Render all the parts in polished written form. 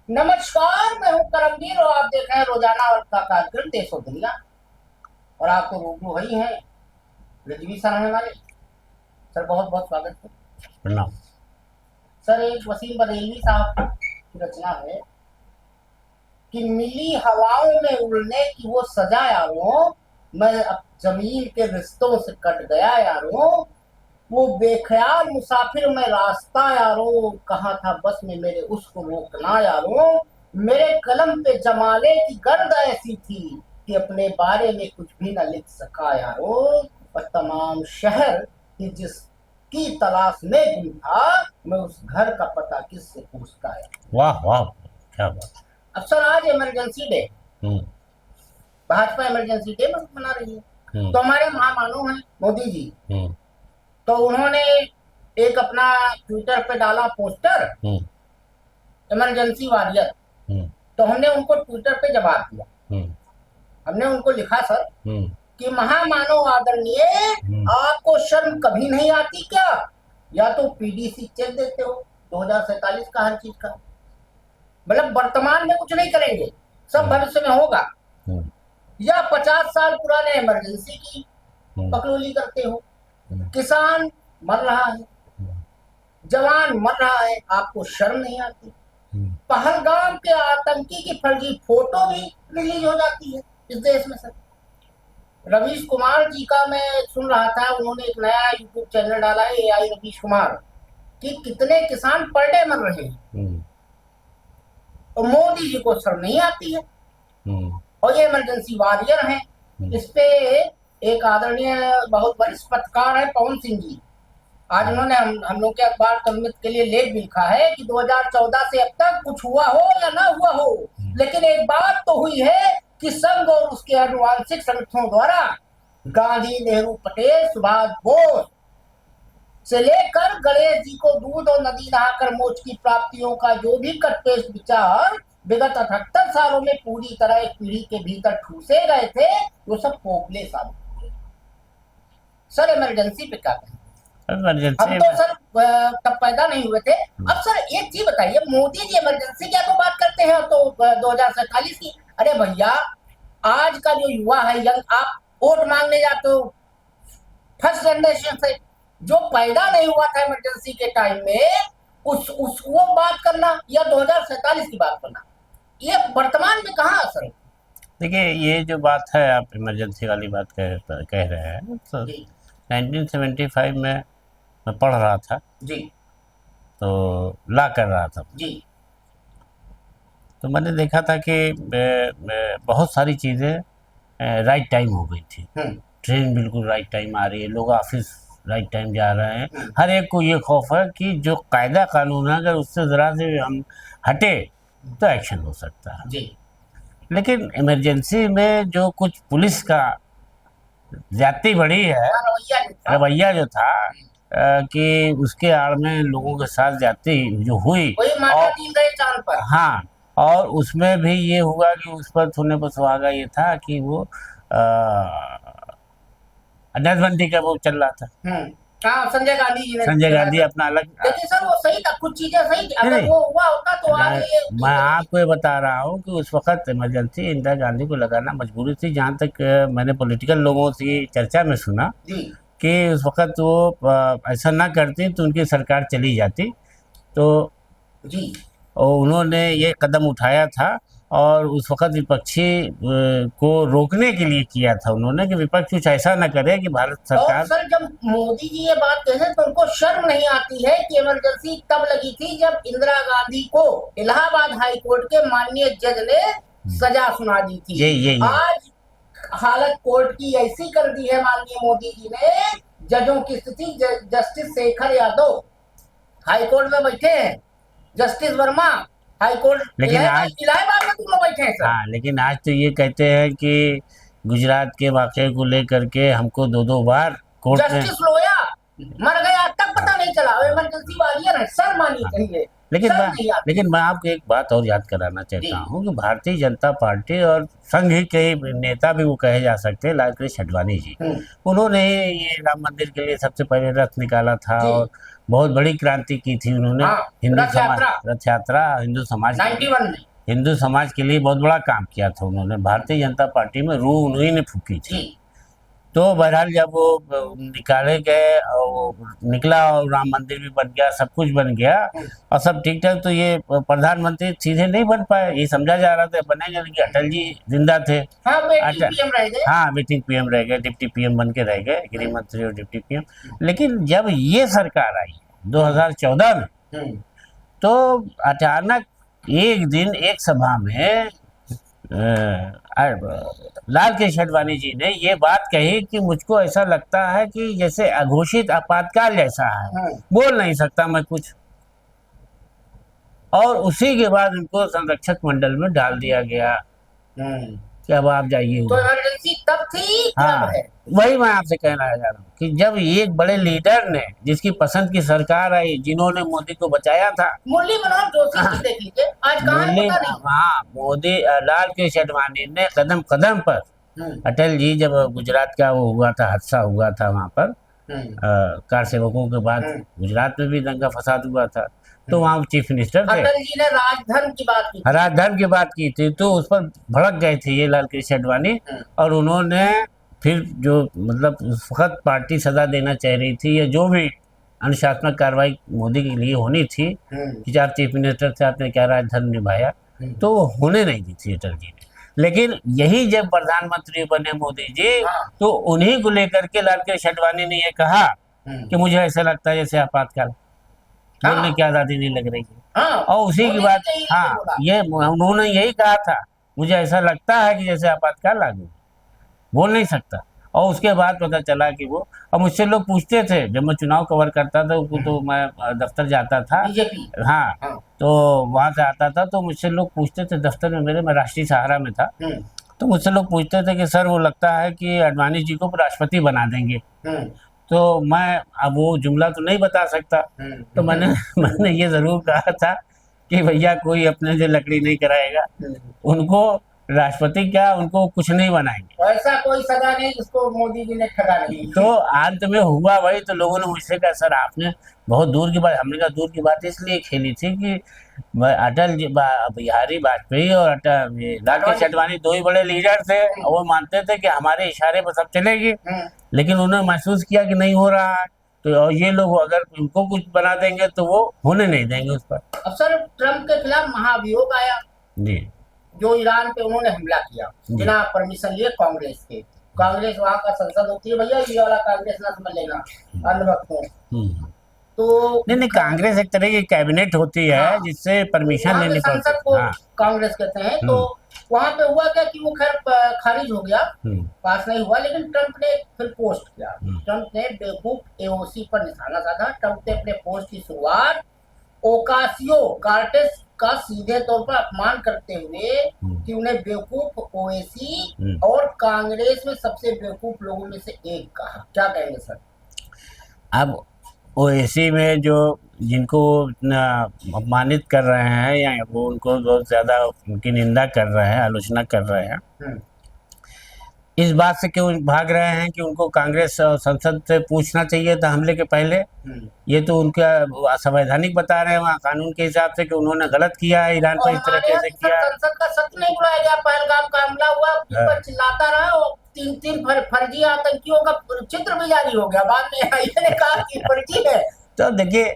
नमस्कार, मैं हूँ करमवीर और आप देख रहे हैं रोजाना वर्ग का कार्यक्रम देश और दुनिया। और आपको रूबरू वही है रजवी सर हैं हमारे। सर बहुत बहुत स्वागत है। प्रणाम। सर एक वसीम बरेलवी साहब की रचना है कि मिली हवाओं में उड़ने की वो सजा यारों, मैं अब जमीन के रिश्तों से कट गया यारों। वो बेख्याल मुसाफिर में रास्ता यारों, कहाँ था बस में मेरे उसको रोकना यारों। मेरे कलम पे जमाले की गर्द ऐसी थी कि अपने बारे में कुछ भी न लिख सका यारों। और तमाम शहर कि जिसकी तलाश में गुम था, मैं उस घर का पता किससे पूछता यार। वाह वाह, क्या बात। अब सर आज इमरजेंसी डे, हम्म। भाजपा इमरजेंसी डे मना रही है। हम्म। तो हमारे महामानव हैं मोदी जी, हम्म। तो उन्होंने एक अपना ट्विटर पे डाला पोस्टर, हम्म। Emergency warrior. हम्म। तो हमने उनको ट्विटर पे जवाब दिया। हम्म। हमने उनको लिखा सर हम्म। कि महामानव आदरणीय, हम्म। आपको शर्म कभी नहीं आती क्या? या तो पीडीसी चेक देते हो 2047 का हर चीज का, मतलब वर्तमान में कुछ नहीं करेंगे, सब भविष्य में होगा। हम्म। या 50 साल पुराने इमरजेंसी की हम्म। पकड़ोली करते हो। हम्म। किसान मर रहा है, जवान मर रहा है, आपको शर्म नहीं आती? हम्म। पहलगाम के आतंकी की फर्जी फोटो भी रिलीज हो जाती है इस देश में सर। रवीश कुमार जी का मैं सुन रहा था, उन्होंने एक नया यूट्यूब चैनल डाला है एआई रवीश कुमार, कि कितने किसान पर डे मर रहे हैं। हम्म। तो मोदी जी को शर्म नहीं आती है। हम्म। और ये इमरजेंसी वॉरियर हैं। इस पे एक आदरणीय बहुत वरिष्ठ पत्रकार है पवन सिंह जी, आज उन्होंने हम लोग के अखबार कलमित के लिए लेख भी लिखा है कि 2014 से अब तक कुछ हुआ हो या ना हुआ हो, लेकिन एक बात तो हुई है कि संघ और उसके आनुवांशिक संगठनों द्वारा गांधी, नेहरू, पटेल, सुभाष बोस से लेकर गणेश जी को दूध और नदी नहाकर मोक्ष की प्राप्तियों का जो भी कटपेश विचार विगत 78 सालों में पूरी तरह एक पीढ़ी के भीतर ठूसे गए थे, वो सब पोपले साबित हुए। सर इमरजेंसी पे क्या कहें? हम इमरजेंसी तो सर तब पैदा नहीं हुए थे। अब सर एक चीज बताइए, मोदी जी इमरजेंसी क्या तो बात करते हैं, तो 2047 की। अरे भैया, आज का जो युवा है यंग, आप वोट मांगने जाते हो फर्स्ट जनरेशन से, जो पैदा नहीं हुआ था इमरजेंसी के टाइम में, उस वो बात करना या 2047 की बात करना, ये वर्तमान में कहाँ असर है? देखिए, ये जो बात है, आप इमरजेंसी वाली बात कह रहे हैं, तो जी 1975 में मैं पढ़ रहा था, जी तो ला कर रहा था। जी तो मैंने देखा था कि बहुत सारी चीज़ें राइट टाइम हो गई थी। ट्रेन बिल्कुल राइट टाइम आ रही है, लोग ऑफिस राइट टाइम जा रहे हैं। हर एक को ये खौफ है कि जो कायदा कानून है, अगर उससे ज़रा से भी हम हटे तो एक्शन हो सकता है। जी लेकिन इमरजेंसी में जो कुछ पुलिस का ज्यादती बढ़ी है, रवैया जो था, कि उसके आड़ में लोगों के साथ ज्यादती जो हुई, वही माता और दीन गए चांद पर। हाँ, और उसमें भी ये हुआ कि उस पर होने पर सुहागा ये था कि वो नसबंदी का वो चल रहा था। हाँ, संजय गांधी जी ने संजय चलाया गांधी था। अपना अलग। लेकिन सर वो सही था, कुछ चीजें सही थी, अगर नहीं, वो हुआ होता तो आज ये मैं आपको ये बता रहा हूँ कि उस वक्त इमरजेंसी इंदिरा गांधी को लगाना मजबूरी थी। जहाँ तक मैंने पॉलिटिकल लोगों से चर्चा में सुना जी कि उस वक्त वो ऐसा ना करती तो उनकी सरकार चली जाती। तो जी उन्होंने ये कदम उठाया था, और उस वक्त विपक्षी को रोकने के लिए किया था उन्होंने, कि विपक्ष कुछ ऐसा ना करे कि भारत और सरकार। सर जब मोदी जी ये बात कहते हैं तो उनको शर्म नहीं आती है कि इमरजेंसी तब लगी थी जब इंदिरा गांधी को इलाहाबाद हाई कोर्ट के माननीय जज ने सजा सुना दी थी। ये आज हालत कोर्ट की ऐसी कर दी है माननीय मोदी जी ने, जजों की स्थिति, justice Shekhar Yadav high court में बैठे हैं, जस्टिस वर्मा हाई कोर्ट लेकिन आज, इलाहाबाद में तुम लोग बैठे हैं सर। हाँ, लेकिन आज तो ये कहते हैं कि गुजरात के वाक़े को लेकर के हमको दो दो बार कोर्ट में। जस्टिस लोया मर गए, आज तक पता नहीं चला, इमरजेंसी वॉरियर है सर, मानिए कहिए। लेकिन मैं आपको एक बात और याद कराना चाहता हूँ कि भारतीय जनता पार्टी और संघ के नेता भी वो कहे जा सकते हैं, लाल कृष्ण आडवाणी जी, उन्होंने ये राम मंदिर के लिए सबसे पहले रथ निकाला था, और बहुत बड़ी क्रांति की थी उन्होंने। हाँ, हिंदू रथ समाज, यात्रा रथ यात्रा हिंदू समाज 91 में। हिंदू समाज के लिए बहुत बड़ा काम किया था उन्होंने। भारतीय जनता पार्टी में रूह उन्हीं ने फूकी थी। जी। तो बहरहाल जब वो निकाले गए और वो निकला और राम मंदिर भी बन गया, सब कुछ बन गया और सब ठीक ठाक, तो ये प्रधानमंत्री सीधे नहीं बन पाए। ये समझा जा रहा था बनेंगे, लेकिन अटल जी जिंदा थे। हाँ, वेटिंग पीएम रह गए। हाँ, वेटिंग पीएम रह गए, डिप्टी पीएम बन के रह गए, गृह मंत्री और डिप्टी पीएम। लेकिन जब ये सरकार आई 2014 में, तो अचानक एक दिन एक सभा में लाल कृष्ण आडवाणी जी ने ये बात कही कि मुझको ऐसा लगता है कि जैसे अघोषित आपातकाल जैसा है, बोल नहीं सकता मैं कुछ। और उसी के बाद उनको संरक्षक मंडल में डाल दिया गया कि अब आप जाइए। तो इमरजेंसी तब थी। हाँ, वही मैं आपसे कहना चाह रहा हूँ कि जब एक बड़े लीडर ने, जिसकी पसंद की सरकार आई, जिन्होंने मोदी को बचाया था, मुरली मनोहर जोशी देख लीजिए आज कहाँ है पता नहीं। हाँ, मोदी लाल कृष्ण आडवाणी ने कदम कदम पर, अटल जी जब गुजरात का वो हुआ था, हादसा हुआ था वहां पर कार सेवकों के बाद, गुजरात में भी दंगा फसाद हुआ था, तो वहाँ चीफ मिनिस्टर थे। अटल जी ने राजधर्म की बात की, राजधर्म की बात की थी, तो उस पर भड़क गए थे ये लाल कृष्ण आडवाणी। और उन्होंने फिर जो मतलब उस वक्त पार्टी सजा देना चाह रही थी, या जो भी अनुशासनात्मक कार्रवाई मोदी के लिए होनी थी कि आप चीफ मिनिस्टर से आपने क्या राजधर्म निभाया, तो वो होने नहीं दी थी अटल जी ने। लेकिन यही जब प्रधानमंत्री बने मोदी जी, तो उन्हीं को लेकर के लाल कृष्ण आडवाणी ने ये कहा कि मुझे ऐसा लगता है जैसे आपातकाल, बोलने की आजादी नहीं लग रही है। और उसी की बात, हाँ, ये उन्होंने यही कहा था, मुझे ऐसा लगता है कि जैसे आपातकाल लागू, बोल नहीं सकता। और उसके बाद पता चला कि वो, और मुझसे लोग पूछते थे जब मैं चुनाव कवर करता था, तो मैं दफ्तर जाता था, हाँ, तो वहां से आता था, तो मुझसे लोग पूछते थे दफ्तर में मेरे, मैं राष्ट्रीय सहारा में था, तो मुझसे लोग पूछते थे कि सर वो लगता है कि आडवाणी जी को राष्ट्रपति बना देंगे। तो मैं अब वो जुमला तो नहीं बता सकता, तो मैंने ये जरूर कहा था कि भैया कोई अपने से लकड़ी नहीं कराएगा, उनको राष्ट्रपति क्या, उनको कुछ नहीं बनाएंगे। ऐसा कोई सगा नहीं जिसको मोदी जी ने ठगा नहीं। तो अंत में हुआ वही। तो लोगों ने मुझसे कहा सर आपने बहुत दूर की बात, हमने कहा दूर की बात इसलिए खेली थी कि अटल जी, बिहारी वाजपेयी और लाल कृष्ण आडवाणी दो ही बड़े लीडर थे, और वो मानते थे कि हमारे इशारे पर सब चलेगी। लेकिन उन्होंने महसूस किया कि नहीं हो रहा है, तो ये लोग अगर उनको कुछ बना देंगे तो वो होने नहीं देंगे उस पर। अब सर ट्रम्प के खिलाफ महाभियोग आया जी, जो ईरान पे उन्होंने हमला किया बिना परमिशन लिए कांग्रेस के। कांग्रेस वहाँ का संसद होती है भैया, ये वाला कांग्रेस ना समझ लेना अंधभक्तों। तो नहीं, कांग्रेस एक तरह की कैबिनेट होती है जिससे परमिशन लेनी पड़ती है, संसद को कांग्रेस कहते हैं। तो वहाँ पे हुआ क्या कि वो खैर खारिज हो गया, पास नहीं हुआ, लेकिन ट्रम्प ने फिर पोस्ट किया। ट्रम्प ने बेवकूफ एओसी पर निशाना साधा। ट्रम्प ने अपने पोस्ट की शुरुआत ओकासियो कार्टेस का सीधे तौर पर अपमान करते हुए कि उन्हें बेवकूफ ओएसी और कांग्रेस में सबसे बेवकूफ लोगों में से एक कहा। क्या कहेंगे सर? अब ओएसी में जो जिनको अपमानित कर रहे हैं, या वो उनको बहुत ज्यादा उनकी निंदा कर रहे हैं, आलोचना कर रहे हैं, इस बात से क्यों भाग रहे हैं कि उनको कांग्रेस संसद से पूछना चाहिए था हमले के पहले। ये तो उनका असंवैधानिक बता रहे हैं वहाँ कानून के हिसाब से कि उन्होंने गलत किया है, ईरान पर इस तरह से किया। संसद का सत्र नहीं बुलाया गया, पहलगाम का हमला हुआ, पर चिल्लाता रहा और तीन फर्जी आतंकियों का चित्र भी जारी हो गया। बाद में ने कहा कि फर्जी है। तो देखिए,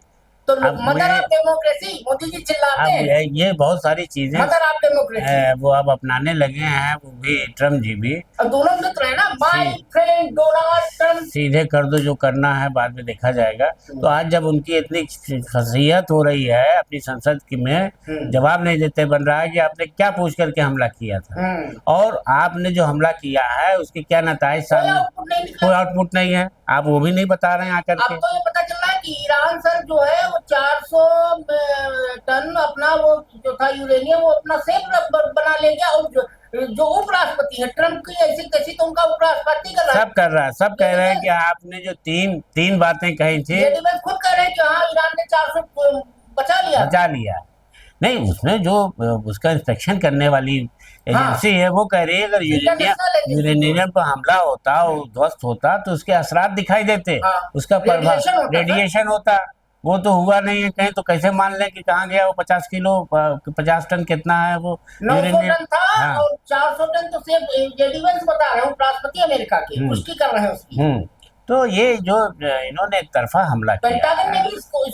तो mother of democracy Modi ji चिल्लाते हैं। ये बहुत सारी चीजें मदर ऑफ डेमोक्रेसी वो अब अपनाने लगे हैं, वो भी ट्रम्प जी भी। और दोनों मित्र है ना, माय फ्रेंड डोनाल्ड ट्रम्प। सीधे कर दो, जो करना है बाद में देखा जाएगा। तो आज जब उनकी इतनी फसीहत हो रही है अपनी संसद की में, जवाब नहीं देते बन रहा है कि आपने क्या पूछ करके हमला किया था, और आपने जो हमला किया है उसके क्या नताइज सामने, कोई आउटपुट नहीं है, आप वो भी नहीं बता रहे हैं आकर के। अब तो ये पता चल रहा है कि ईरान सर जो है वो 400 टन अपना वो जो था यूरेनियम वो अपना सेफ बना ले गया। और जो उपराष्ट्रपति है ट्रम्प की ऐसी कैसी, तो उनका उपराष्ट्रपति कर रहा है, सब कर रहा है, सब कह रहे हैं कि आपने जो तीन बातें कही थी, खुद कह रहे हैं कि हाँ ईरान ने 400 बचा लिया। नहीं, उसमें जो उसका इंस्पेक्शन करने वाली एजेंसी है वो कह रही है अगर यूरेनियम पर हमला होता और ध्वस्त होता तो उसके असरात दिखाई देते, उसका प्रभाव रेडिएशन होता, वो तो हुआ नहीं है कहीं, तो कैसे मान लें कि कहाँ गया वो 50 किलो, 50 टन कितना है वो 900 यूरेनियम। टन था। हाँ। और 400 टन तो सिर्फ जेडी वेंस बता रहे हूँ, राष्ट्रपति अमेरिका के हम्म। पुष्टि कर रहे हैं उसकी। तो ये जो इन्होंने एक तरफा हमला किया पेंटागन ने है, भी इसको पुष्टि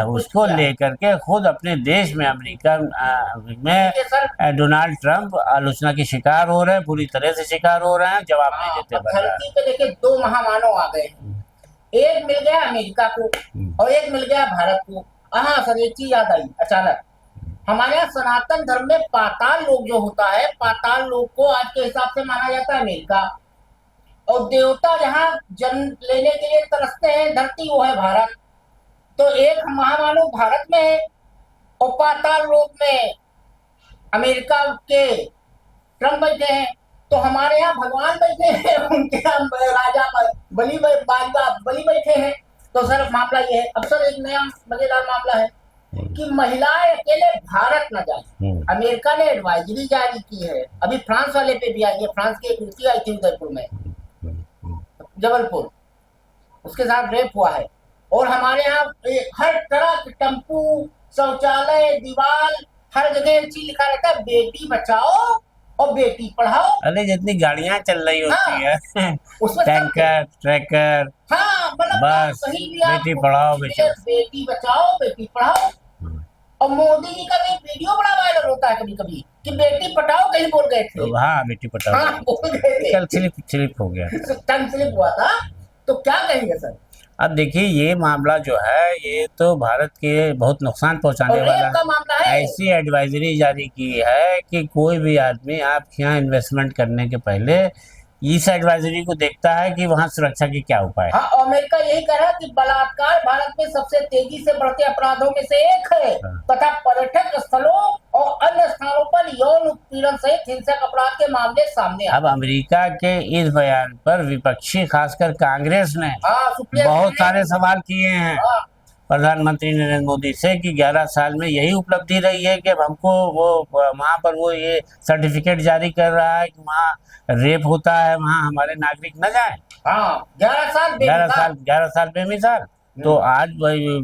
उसको किया है। लेकर के खुद अपने देश में अमेरिका में देखिए सर, डोनाल्ड ट्रंप आलोचना के शिकार हो रहे हैं, पूरी तरह से शिकार हो रहे हैं, जवाब नहीं हाँ, देते अब बन रहा धरती पे देखिए 2 महामानव आ गए हैं। एक मिल गया अमेरिका को है। और एक मिल गया भारत को। हाँ सर, एक चीज याद आई अचानक, हमारे यहाँ सनातन धर्म में पाताल लोक जो होता है, पाताल लोक को आज के हिसाब से माना जाता है अमेरिका, और देवता जहाँ जन्म लेने के लिए तरसते हैं धरती, वो है भारत। तो एक महामानव भारत में है और पाताल लोक में अमेरिका के ट्रम्प बैठे हैं। तो हमारे यहाँ भगवान बैठे हैं, उनके यहाँ राजा बलि बैठे हैं। तो सर मामला ये है। अब सर एक नया मजेदार मामला है कि महिलाएं अकेले भारत न जाए। अमेरिका ने एडवाइजरी जारी की है, अभी फ्रांस वाले पे भी आई है। फ्रांस की एक युवती आई थी उदयपुर में, जबलपुर, उसके साथ रेप हुआ है। और हमारे यहाँ हर तरह के टेम्पू, शौचालय, दीवार, हर जगह चीज लिखा रहता है, बेटी बचाओ और बेटी पढ़ाओ। अरे जितनी गाड़ियां चल रही होती है, उसमें टैंकर, ट्रैकर, हाँ मतलब बस कहीं भी बेटी पढ़ाओ बेटी बचाओ बेटी पढ़ाओ। और मोदी जी का भी वीडियो बड़ा वायरल होता है कभी कभी कि बेटी पढ़ाओ, कहीं बोल गए थे। हाँ बेटी पढ़ाओ, हाँ बोल गए थे, कल स्लिप हो गया, टंग स्लिप हुआ था। तो क्या कहेंगे सर? अब देखिए ये मामला जो है ये तो भारत के बहुत नुकसान पहुंचाने और वाला रेप का मामला है। ऐसी एडवाइजरी जारी की है कि कोई भी आदमी आपके यहाँ इन्वेस्टमेंट करने के पहले इस एडवाइजरी को देखता है कि वहाँ सुरक्षा के क्या उपाय है। हाँ, अमेरिका यही कह रहा है कि बलात्कार भारत में सबसे तेजी से बढ़ते अपराधों में से एक है तथा पर्यटक स्थलों और अन्य स्थानों पर यौन उत्पीड़न सहित हिंसक अपराध के मामले सामने आए। अब अमेरिका के इस बयान पर विपक्षी खासकर कांग्रेस ने बहुत सारे सवाल किए हैं प्रधानमंत्री नरेंद्र मोदी से कि 11 साल में यही उपलब्धि रही है कि अब हमको वो वहाँ पर वो ये सर्टिफिकेट जारी कर रहा है कि वहाँ रेप होता है, वहाँ हमारे नागरिक न जाए। 11 साल बेमिसाल। तो आज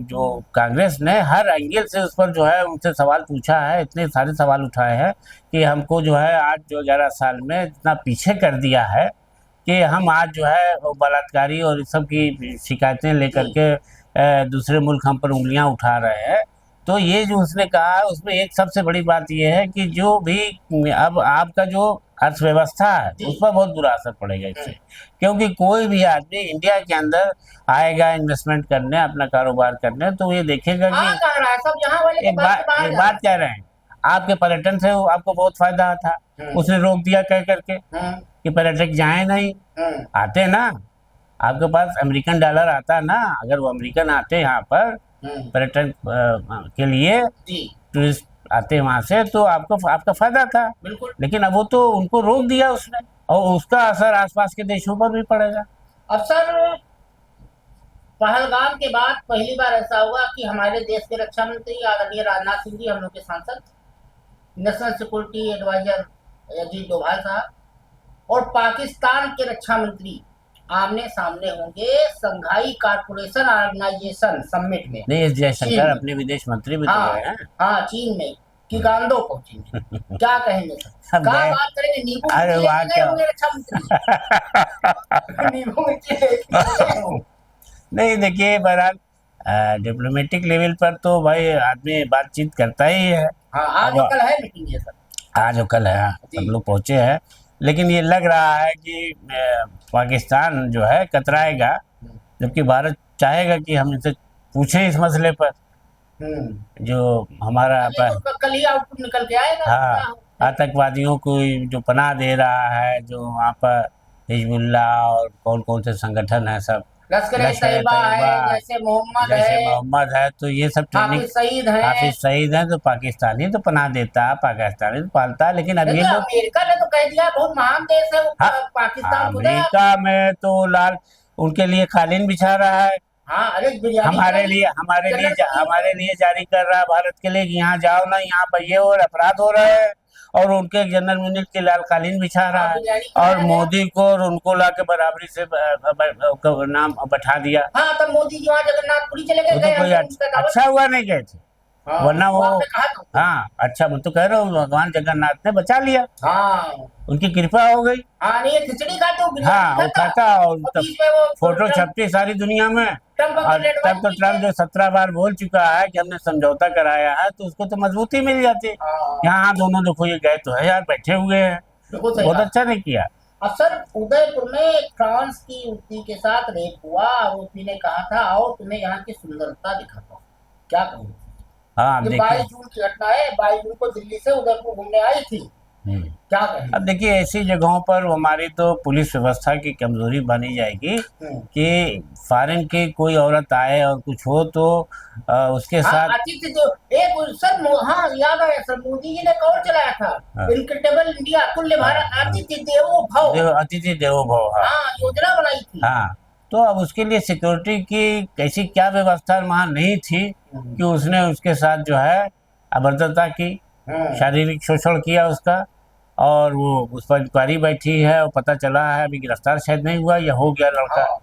जो कांग्रेस ने हर एंगल से उस पर जो है उनसे सवाल पूछा है, इतने सारे सवाल उठाए हैं कि हमको जो है आज जो 11 साल में इतना पीछे कर दिया है कि हम आज जो है बलात्कारी और इस सब की शिकायतें लेकर के दूसरे मुल्क हम पर उंगलियां उठा रहे हैं। तो ये जो उसने कहा है उसमें एक सबसे बड़ी बात यह है कि जो भी अब आपका जो अर्थव्यवस्था है उस पर बहुत बुरा असर पड़ेगा इससे, क्योंकि कोई भी आदमी इंडिया के अंदर आएगा इन्वेस्टमेंट करने, अपना कारोबार करने, तो ये देखेगा कि एक बात कह रहे हैं आपके पर्यटन से आपको बहुत फायदा था, उसने रोक दिया कह करके कि पर्यटक जाए नहीं, आते ना, आपके पास अमेरिकन डॉलर आता ना, अगर वो अमेरिकन आते यहाँ पर पर्यटन के लिए, टूरिस्ट आते वहां से, तो आपका फायदा था। लेकिन अब वो तो उनको रोक दिया उसने, और उसका असर आसपास के देशों पर भी पड़ेगा। अब सर पहलगाम के बाद पहली बार ऐसा हुआ कि हमारे देश के रक्षा मंत्री आदरणीय राजनाथ सिंह जी, हम लोग के सांसद, national security adviser Ajit Doval साहब और पाकिस्तान के रक्षा मंत्री आमने सामने होंगे संघाई कॉर्पोरेशन ऑर्गेनाइजेशन समिट में। नहीं, एस जयशंकर अपने विदेश मंत्री भी तो गए हैं। हाँ, चीन में किगांडो पहुंचेंगे। क्या कहेंगे सर? क्या बात करेंगे? नींबू अरे वाह, क्या रक्षा मंत्री नींबू नहीं, देखिए बहरहाल डिप्लोमेटिक लेवल पर तो भाई आदमी बातचीत करता ही है। हाँ, आज और कल है मीटिंग, ये सब आज और कल है, सब लोग पहुंचे हैं, लेकिन ये लग रहा है कि पाकिस्तान जो है कतराएगा, जबकि भारत चाहेगा कि हम इनसे पूछें इस मसले पर जो हमारा कल ही आउटपुट निकल के आएगा। हाँ, आतंकवादियों को जो पनाह दे रहा है, जो वहाँ पर हिजबुल्ला और कौन कौन से संगठन है, सब लश्कर-ए-तैयबा है, जैसे मोहम्मद है, तो ये सब ट्रेनिंग हाफिज सईद है, तो पाकिस्तानी तो पनाह देता है, पाकिस्तानी तो पालता है। लेकिन अब ये लोग, अमेरिका ने तो कह दिया बहुत महान देश है पाकिस्तान, अमेरिका में तो लाल उनके लिए कालीन बिछा रहा है। हमारे लिए जारी कर रहा है भारत के लिए कि यहाँ जाओ ना, यहाँ पर ये और अपराध हो रहे हैं, और उनके जनरल म्यूनिख के लाल कालीन बिछा रहा है, और मोदी को और उनको ला के बराबरी से नाम बैठा दिया। हाँ, तब मोदी जी वहाँ जगन्नाथपुरी चले गए, वो तो कोई अच्छा हुआ नहीं गए थे, वरना वो हाँ अच्छा, मैं तो कह रहा हूँ भगवान जगन्नाथ ने बचा लिया, उनकी कृपा हो गई। नहीं, खिचड़ी खाते हो, हाँ वो खाता, और फोटो छपती सारी दुनिया में। और तब तो ट्रम्प जो 17 बार बोल चुका है कि हमने समझौता कराया है, तो उसको तो मजबूती मिल जाती। यहाँ दोनों देखो ये गए तो है यार, बैठे हुए हैं, बहुत अच्छा नहीं किया। अब सर उदयपुर में फ्रांस की युवती के साथ रेप हुआ, आरोपी ने कहा था आओ तुम्हें यहाँ की सुंदरता दिखाता हूँ, क्या कहूँ। हाँ, ये 22 जून की घटना है, 22 जून को दिल्ली से उदयपुर घूमने आई थी, क्या कहें। अब देखिए ऐसी जगहों पर हमारी तो पुलिस व्यवस्था की कमजोरी बनी जाएगी कि फॉरेन की कोई औरत आए और कुछ हो तो उसके साथ आतिथ्य जो एक सर, हाँ याद आया सर, मोदी जी ने कौन चलाया था, इनक्रेडिबल इंडिया, तुल्य भारत, आतिथ्य देवो भव, अतिथि देवो भव, हाँ योजना बनाई थी। हाँ, तो अब उसके लिए सिक्योरिटी की कैसी क्या व्यवस्था वहाँ नहीं थी कि उसने उसके साथ जो है अभद्रता की, शारीरिक शोषण किया उसका, और वो उस पर इंक्वायरी बैठी है और पता चला है, अभी गिरफ्तार शायद नहीं हुआ या हो गया लड़का।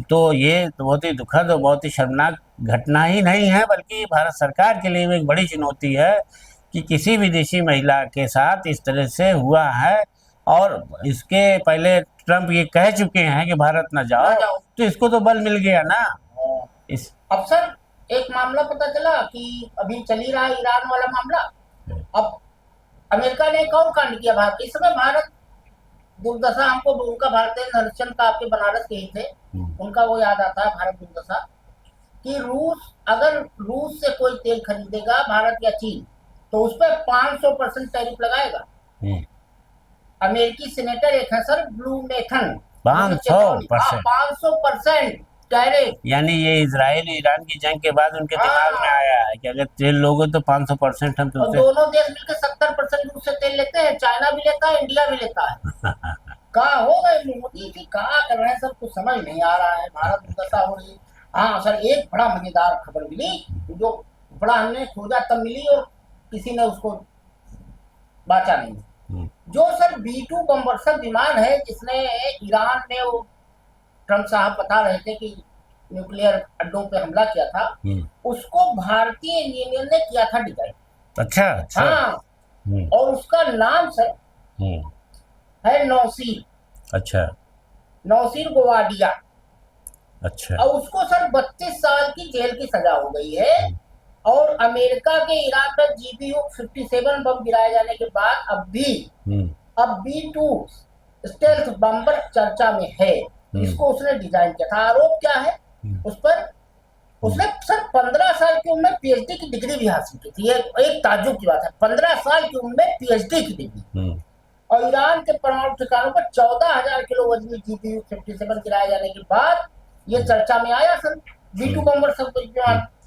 तो ये तो बहुत ही दुखद और बहुत ही शर्मनाक घटना ही नहीं है, बल्कि भारत सरकार के लिए एक बड़ी चुनौती है कि किसी विदेशी महिला के साथ इस तरह से हुआ है। और इसके पहले ट्रम्प ये कह चुके हैं कि भारत न जाओ, तो इसको तो बल मिल गया ना। इस अब सर एक मामला पता चला कि अभी चल ही रहा है ईरान वाला मामला। अब अमेरिका ने कौन कांड किया भारत, इस समय भारत दुर्दशा, हमको उनका भारतीय हरिश्चंद्र का आपके बनारस के ही थे, उनका वो याद आता है भारत दुर्दशा, कि रूस से कोई तेल खरीदेगा भारत या चीन, तो उस पर 500% टैरिफ लगाएगा। अमेरिकी सेनेटर एक है सर, ब्लू मेथन, 500% टैरिफ, यानी ये इजराइल ईरान की जंग के बाद उनके दिमाग में आया है कि अगर तेल लोगे तो 500% हम तुमसे। दोनों देश मिलकर 70% रूस से तेल लेते हैं, चाइना भी लेता है, इंडिया भी लेता है। कहा हो गए मोदी जी, कहा कर रहे हैं, सब कुछ समझ नहीं आ रहा है, भारत दुर्दशा हो रही। हाँ सर एक बड़ा मजेदार खबर मिली, जो बड़ा हमने खोजा तब मिली और किसी ने उसको बांचा नहीं। जो सर B-2 बमवर्षक विमान है जिसने ईरान में, वो ट्रम्प साहब बता रहे थे कि न्यूक्लियर अड्डों पे हमला किया था, उसको भारतीय इंजीनियर ने किया था डिजाइन। अच्छा। हाँ, और उसका नाम सर है नौसीर। अच्छा, नौसीर गोवाडिया। अच्छा, और उसको सर 32 साल की जेल की सजा हो गई है। और अमेरिका के ईरान पर GBU-57 बम गिराए जाने के बाद अब B-2 स्टेल्थ बम्बर चर्चा में है। इसको उसने डिजाइन किया था। आरोप क्या है उस पर, उसने सर 15 साल की उम्र में PhD की डिग्री भी हासिल की थी। एक ताज्जुब की बात है, 15 साल की उम्र में PhD की डिग्री। और ईरान के परमाणु ठिकानों पर 14,000 किलो वजनी GBU-57 गिराए जाने के बाद ये चर्चा में आया सर, B-2 बम्बर सब कुछ।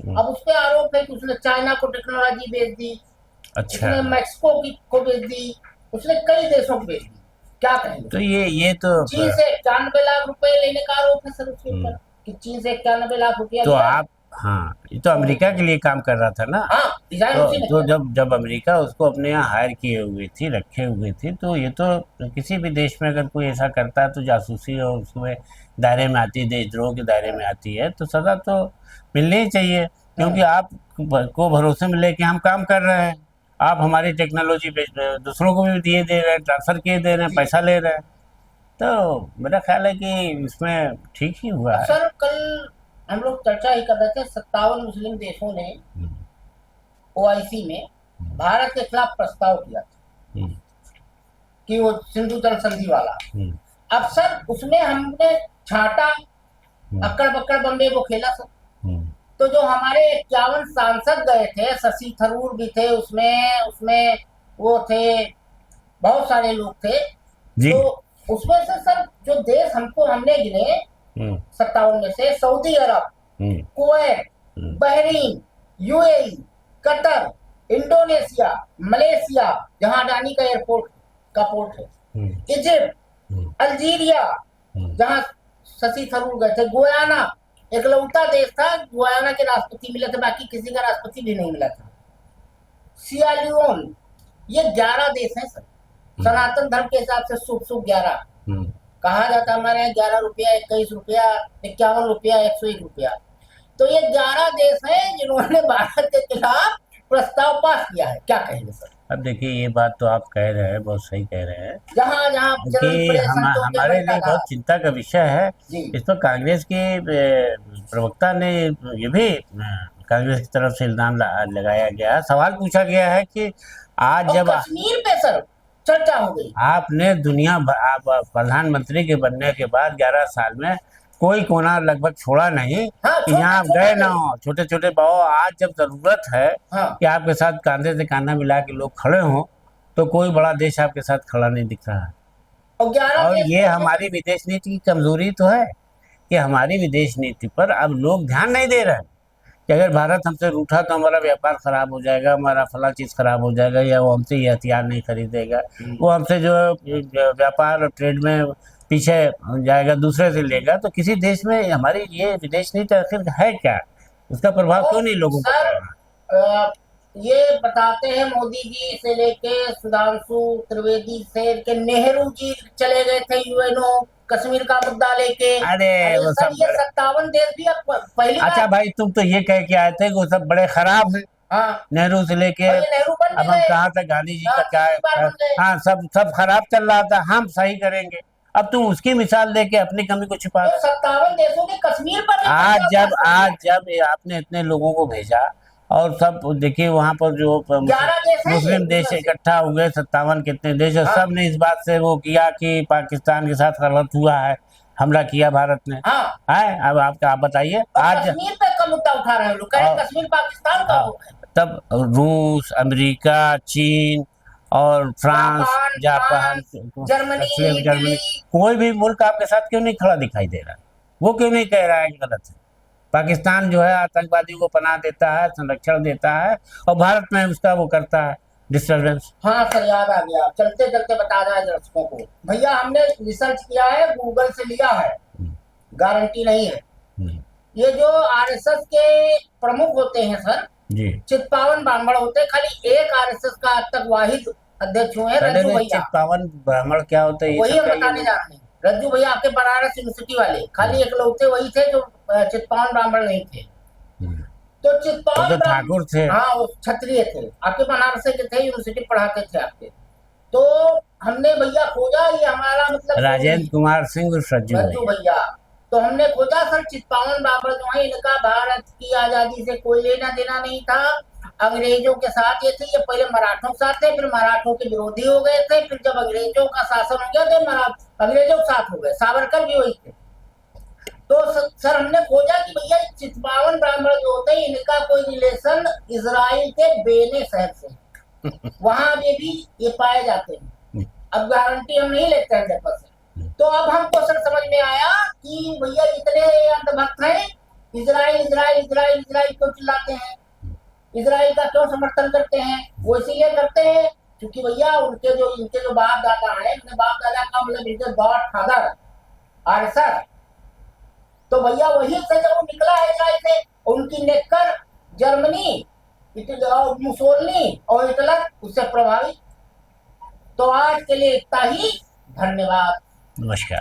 अब उस पर आरोप है कि उसने चाइना को टेक्नोलॉजी बेच दी, उसने मैक्सिको को बेच दी, उसने कई देशों को बेच दी। क्या कहेंगे? तो ये तो चीन से 91 लाख रुपए लेने का आरोप है सर उसके ऊपर, कि चीन से 91 लाख रुपया। तो आप, हाँ, ये तो अमेरिका के लिए काम कर रहा था ना। हाँ, तो जब अमेरिका उसको अपने यहाँ हायर किए हुए थी, रखे हुए थे, तो ये तो किसी भी देश में अगर कोई ऐसा करता है तो जासूसी और उसमें दायरे में आती है, देशद्रोह के दायरे में आती है, तो सजा तो मिलनी ही चाहिए। क्योंकि आप को भरोसे में लेके हम काम कर रहे हैं, आप हमारी टेक्नोलॉजी दूसरों को भी दिए दे रहे हैं, ट्रांसफर किए दे रहे हैं, पैसा ले रहे हैं, तो मेरा ख्याल है कि इसमें ठीक ही हुआ है। सर कल हम लोग चर्चा ही कर रहे थे, 57 मुस्लिम देशों ने OIC में भारत के खिलाफ प्रस्ताव किया था कि वो सिंधु जल संधि वाला। अब सर उसमें हमने छाटा, अक्कड़ बक्कड़ बम्बे को खेला सर। तो जो हमारे 51 सांसद गए थे, शशि थरूर भी थे उसमें वो थे, बहुत सारे लोग थे। तो उसमें से सर जो देश हमने गिने 57 में से, Saudi Arab, Kuwait, Bahrain, UAE, Qatar, Indonesia, Malaysia जहां अडानी का एयरपोर्ट का पोर्ट है, इजिप्ट, अल्जीरिया जहां शशि थरूर गए थे, गुयाना एकलौता देश था, गुयाना के राष्ट्रपति मिले थे, बाकी किसी का राष्ट्रपति भी नहीं मिला था, सियालियोन, ये 11 देश हैं सर, सनातन धर्म के हिसाब से शुभ 11 कहा जाता है हमारे यहाँ। 11 रुपया, 21 रुपया, 51 रुपया, 101 रुपया। तो ये 11 देश हैं जिन्होंने भारत के खिलाफ प्रस्ताव पास किया है। क्या कहेंगे सर? अब देखिए, ये बात तो आप कह रहे हैं, बहुत सही कह रहे हैं जहाँ जहाँ कि हमारे लिए बहुत चिंता का विषय है। जी। इस पर कांग्रेस के प्रवक्ता ने ये भी कांग्रेस की तरफ से इल्जाम लगाया गया है, सवाल पूछा गया है कि आज जब कश्मीर पे सर चर्चा हो गई, आपने आप प्रधानमंत्री के बनने के बाद 11 साल में कोई कोना लगभग छोड़ा नहीं कि यहाँ आप गए ना हो। छोटे छोटे भाव, आज जब जरूरत है कि आपके साथ कांधे से कांधा मिला के लोग खड़े हों, तो कोई बड़ा देश आपके साथ खड़ा नहीं दिख रहा है। और ये हमारी विदेश नीति की कमजोरी तो है कि हमारी विदेश नीति पर अब लोग ध्यान नहीं दे रहे हैं कि अगर भारत हमसे रूठा तो हमारा व्यापार खराब हो जाएगा, हमारा फला चीज खराब हो जाएगा, या वो हमसे ये हथियार नहीं खरीदेगा, वो हमसे जो व्यापार और ट्रेड में पीछे जाएगा, दूसरे से लेगा। तो किसी देश में हमारी ये विदेश नीति आखिर है क्या, उसका प्रभाव क्यों नहीं लोगों को? ये बताते हैं मोदी जी से लेके सुधांशु त्रिवेदी से के नेहरू जी चले गए थे यूएनओ कश्मीर का मुद्दा लेके। अरे वो सब ये 57 देश भी अब पहली अच्छा भाई, तुम तो ये कह के आए थे कि वो सब बड़े खराब हैं। हाँ, नेहरू से लेके अब हम कहाँ तक गांधी जी का क्या है, हाँ सब खराब चल रहा था, हम सही करेंगे। अब तुम उसकी मिसाल देके अपनी कमी को छिपा। 57 देशों के कश्मीर पर आज जब आपने इतने लोगों को भेजा और सब देखिए वहाँ पर जो मुस्लिम देश इकट्ठा हुए, 57 कितने देश, सब ने इस बात से वो किया कि पाकिस्तान के साथ गलत हुआ है, हमला किया भारत ने। है अब आप बताइए, आज कश्मीर पे कब मुद्दा उठा रहे हैं लोग, कश्मीर पाकिस्तान का हो। तब रूस, अमेरिका, चीन और फ्रांस, जापान, जर्मनी, कोई भी मुल्क आपके साथ क्यों नहीं खड़ा दिखाई दे रहा? वो क्यों नहीं कह रहा है कि गलत है? पाकिस्तान जो है आतंकवादियों को पनाह देता है, संरक्षण देता है, और भारत में उसका वो करता है डिस्टर्बेंस। हाँ सर, याद आ गया, चलते चलते बता रहा है दर्शकों को। भैया हमने रिसर्च किया है, गूगल से लिया है, गारंटी नहीं है। ये जो आरएसएस के प्रमुख होते हैं सर जी, चित्पावन ब्राह्मण होते हैं। खाली एक आरएसएस का आज तक वाहिद अध्यक्ष हुए हैं, रज्जू भैया। चित्पावन ब्राह्मण क्या होते हैं वही हम बताने जा रहे हैं। रज्जू भैया आपके बनारस यूनिवर्सिटी वाले, खाली एकलौते वही थे जो चित्पावन ब्राह्मण नहीं थे। तो चित्पावन तो ठाकुर थे, हाँ वो क्षत्रिय थे, आपके बनारस के थे, यूनिवर्सिटी पढ़ाते थे आपके। तो हमने भैया खोजा, ये हमारा मतलब राजेंद्र कुमार सिंह रज्जू भैया। तो हमने खोजा सर, चित्पावन ब्राह्मण जो है, इनका भारत की आजादी से कोई लेना देना नहीं था, अंग्रेजों के साथ ये थे। ये पहले मराठों के साथ थे, फिर मराठों के विरोधी हो गए थे, फिर जब अंग्रेजों का शासन हो गया तो अंग्रेजों के साथ हो गए। सावरकर भी वही थे। तो सर हमने खोजा कि भैया चित्पावन ब्राह्मण जो होते हैं, इनका कोई रिलेशन इजराइल के बेने शहर से वहां भी ये पाए जाते हैं। अब गारंटी हम नहीं लेते हैं 100%। तो अब हमको सर समझ में आया कि भैया इतने अंधभक्त हैं, इजराइल इजराइल इजराइल इजराइल क्यों चिल्लाते हैं, इजराइल का क्यों समर्थन करते हैं? वो इसीलिए करते हैं क्योंकि भैया इनके जो बाप दादा है, उनके बाप दादा का मतलब इनके गॉड फादर आरएसएस। तो भैया वही से जब वो निकला है इजराइल से, उनकी नेकर जर्मनी, मुसोलिनी और हिटलर उससे प्रभावित। तो आज के लिए इतना ही, धन्यवाद, नमस्कार।